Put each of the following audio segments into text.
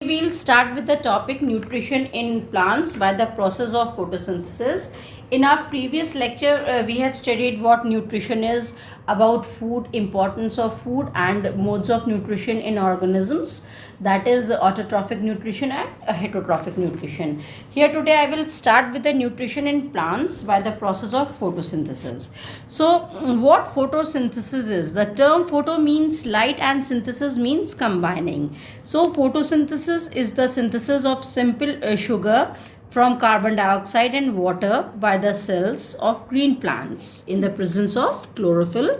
we'll start with the topic nutrition in plants by the process of photosynthesis. In our previous lecture, we have studied what nutrition is, about food, importance of food, and modes of nutrition in organisms, that is autotrophic nutrition and heterotrophic nutrition. Here today I will start with the nutrition in plants by the process of photosynthesis. So what photosynthesis is? The term photo means light and synthesis means combining. So photosynthesis is the synthesis of simple sugar from carbon dioxide and water by the cells of green plants in the presence of chlorophyll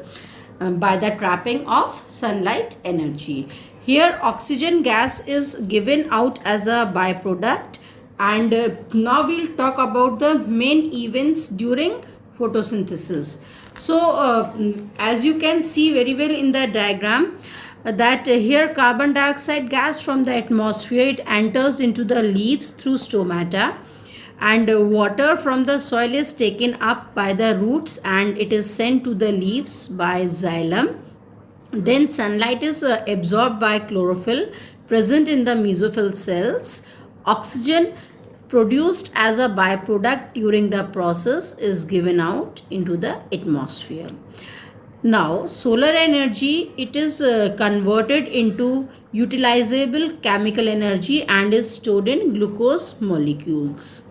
by the trapping of sunlight energy. Here oxygen gas is given out as a byproduct, and now we'll talk about the main events during photosynthesis. So as you can see very well in the diagram, that here carbon dioxide gas from the atmosphere, it enters into the leaves through stomata, and water from the soil is taken up by the roots and it is sent to the leaves by xylem. Then sunlight is absorbed by chlorophyll present in the mesophyll cells. Oxygen produced as a byproduct during the process is given out into the atmosphere. Now solar energy, it is converted into utilizable chemical energy and is stored in glucose molecules.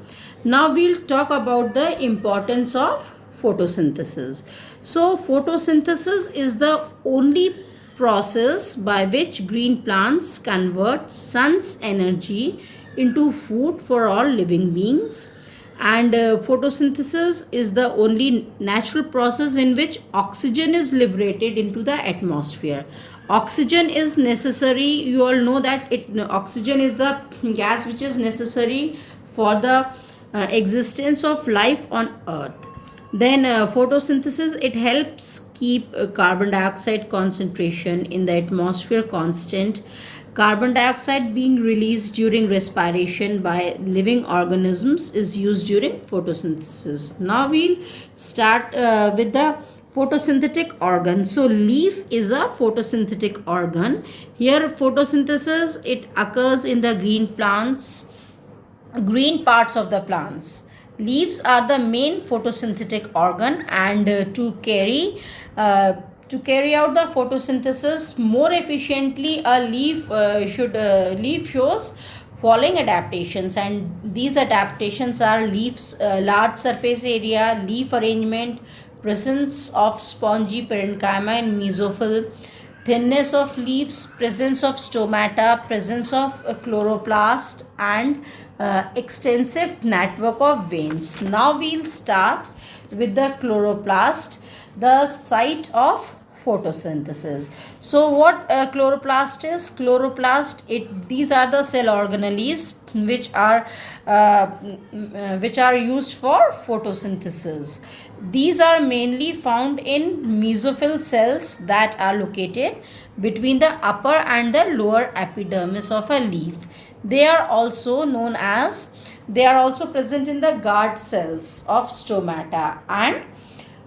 Now we'll talk about the importance of photosynthesis. So photosynthesis is the only process by which green plants convert sun's energy into food for all living beings. And photosynthesis is the only natural process in which oxygen is liberated into the atmosphere. Oxygen is necessary, you all know that oxygen is the gas which is necessary for the existence of life on earth. Then photosynthesis, it helps keep carbon dioxide concentration in the atmosphere constant. Carbon dioxide being released during respiration by living organisms is used during photosynthesis. Now we'll start with the photosynthetic organ. So leaf is a photosynthetic organ. Here photosynthesis, it occurs in the green parts of the plants. Leaves are the main photosynthetic organ, and to carry out the photosynthesis more efficiently, a leaf shows following adaptations, and these adaptations are leaves large surface area, leaf arrangement, presence of spongy parenchyma in mesophyll, thinness of leaves, presence of stomata, presence of chloroplast, and extensive network of veins. Now we'll start with the chloroplast, the site of photosynthesis. So what chloroplast is? Chloroplast, these are the cell organelles which are used for photosynthesis. These are mainly found in mesophyll cells that are located between the upper and the lower epidermis of a leaf. They are also present in the guard cells of stomata and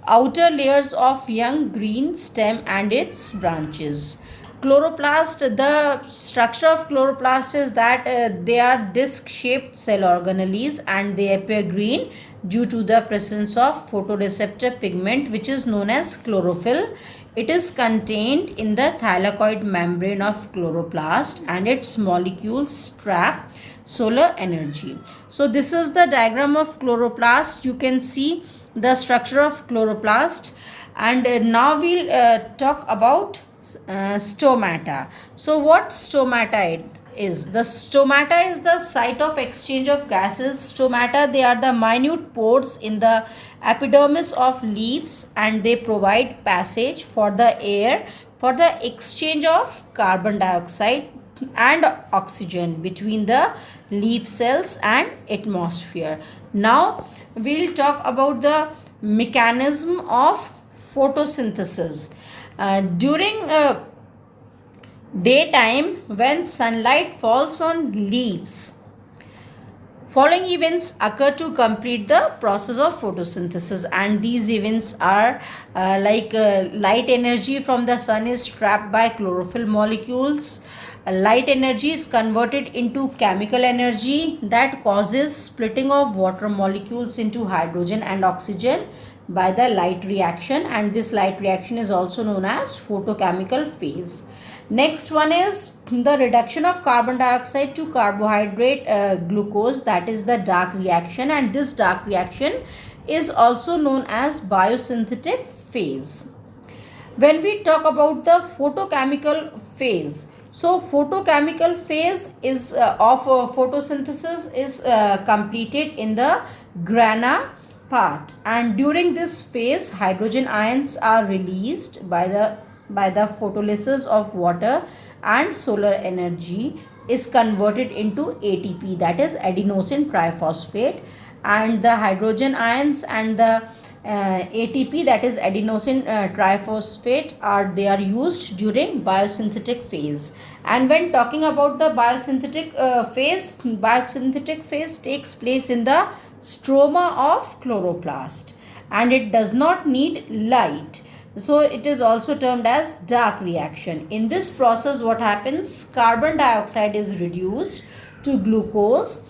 outer layers of young green stem and its branches. Chloroplast, the structure of chloroplast is that they are disc-shaped cell organelles and they appear green due to the presence of photoreceptor pigment which is known as chlorophyll. It is contained in the thylakoid membrane of chloroplast and its molecules trap solar energy. So this is the diagram of chloroplast. You can see the structure of chloroplast, and now we'll talk about stomata. So what stomata is? The stomata is the site of exchange of gases. Stomata, they are the minute pores in the epidermis of leaves, and they provide passage for the air for the exchange of carbon dioxide and oxygen between the leaf cells and atmosphere. Now we'll talk about the mechanism of photosynthesis. During daytime, when sunlight falls on leaves, following events occur to complete the process of photosynthesis, and these events are light energy from the sun is trapped by chlorophyll molecules, Light energy is converted into chemical energy that causes splitting of water molecules into hydrogen and oxygen by the light reaction, and this light reaction is also known as photochemical phase. Next one is the reduction of carbon dioxide to carbohydrate glucose, that is the dark reaction, and this dark reaction is also known as biosynthetic phase. When we talk about the photochemical phase, so photochemical phase is of photosynthesis is completed in the grana part, and during this phase hydrogen ions are released by the photolysis of water, and solar energy is converted into ATP, that is adenosine triphosphate, and the hydrogen ions and the ATP, that is adenosine triphosphate, are used during biosynthetic phase. And when talking about the biosynthetic phase takes place in the stroma of chloroplast, and it does not need light, so it is also termed as dark reaction. In this process, what happens? Carbon dioxide is reduced to glucose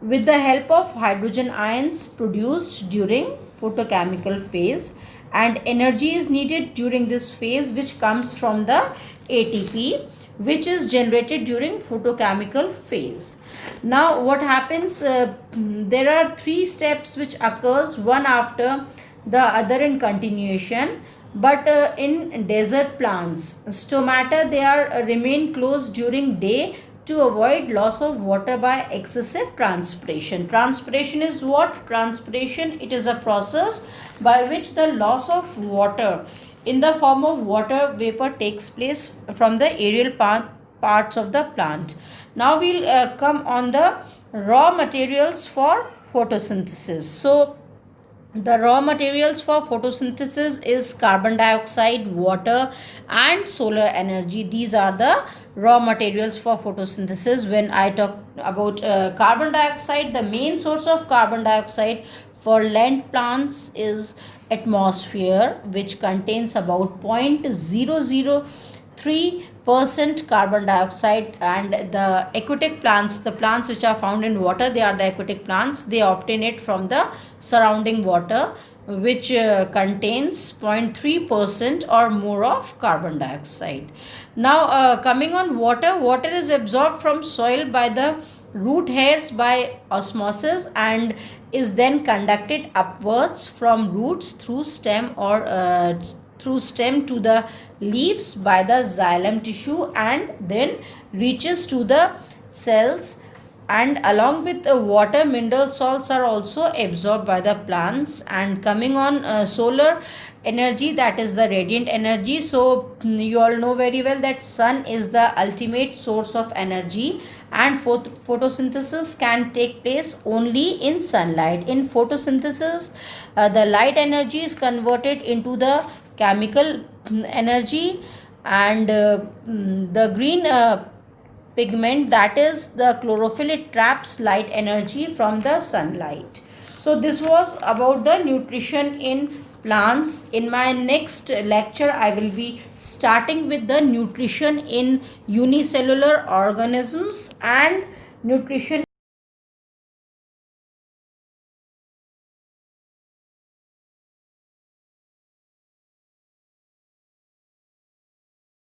with the help of hydrogen ions produced during photochemical phase, and energy is needed during this phase, which comes from the ATP, which is generated during photochemical phase. Now what happens? There are three steps which occurs one after the other in continuation, but in desert plants, stomata, they are remain closed during day to avoid loss of water by excessive transpiration. Transpiration is what? Transpiration, it is a process by which the loss of water in the form of water vapor takes place from the aerial parts of the plant. Now we'll come on the raw materials for photosynthesis. So the raw materials for photosynthesis is carbon dioxide, water, and solar energy. These are the raw materials for photosynthesis. When I talk about carbon dioxide, the main source of carbon dioxide for land plants is atmosphere, which contains about 0.003% carbon dioxide, and the aquatic plants, the plants which are found in water, they are the aquatic plants, they obtain it from the surrounding water, which contains 0.3% or more of carbon dioxide. Now coming on water, water is absorbed from soil by the root hairs by osmosis and is then conducted upwards from roots through stem to the leaves by the xylem tissue, and then reaches to the cells, and along with the water, mineral salts are also absorbed by the plants. And coming on solar energy, that is the radiant energy. So you all know very well that sun is the ultimate source of energy, and photosynthesis can take place only in sunlight. In photosynthesis, the light energy is converted into the chemical energy, and the green pigment, that is the chlorophyll, it traps light energy from the sunlight. So this was about the nutrition in plants. In my next lecture, I will be starting with the nutrition in unicellular organisms and nutrition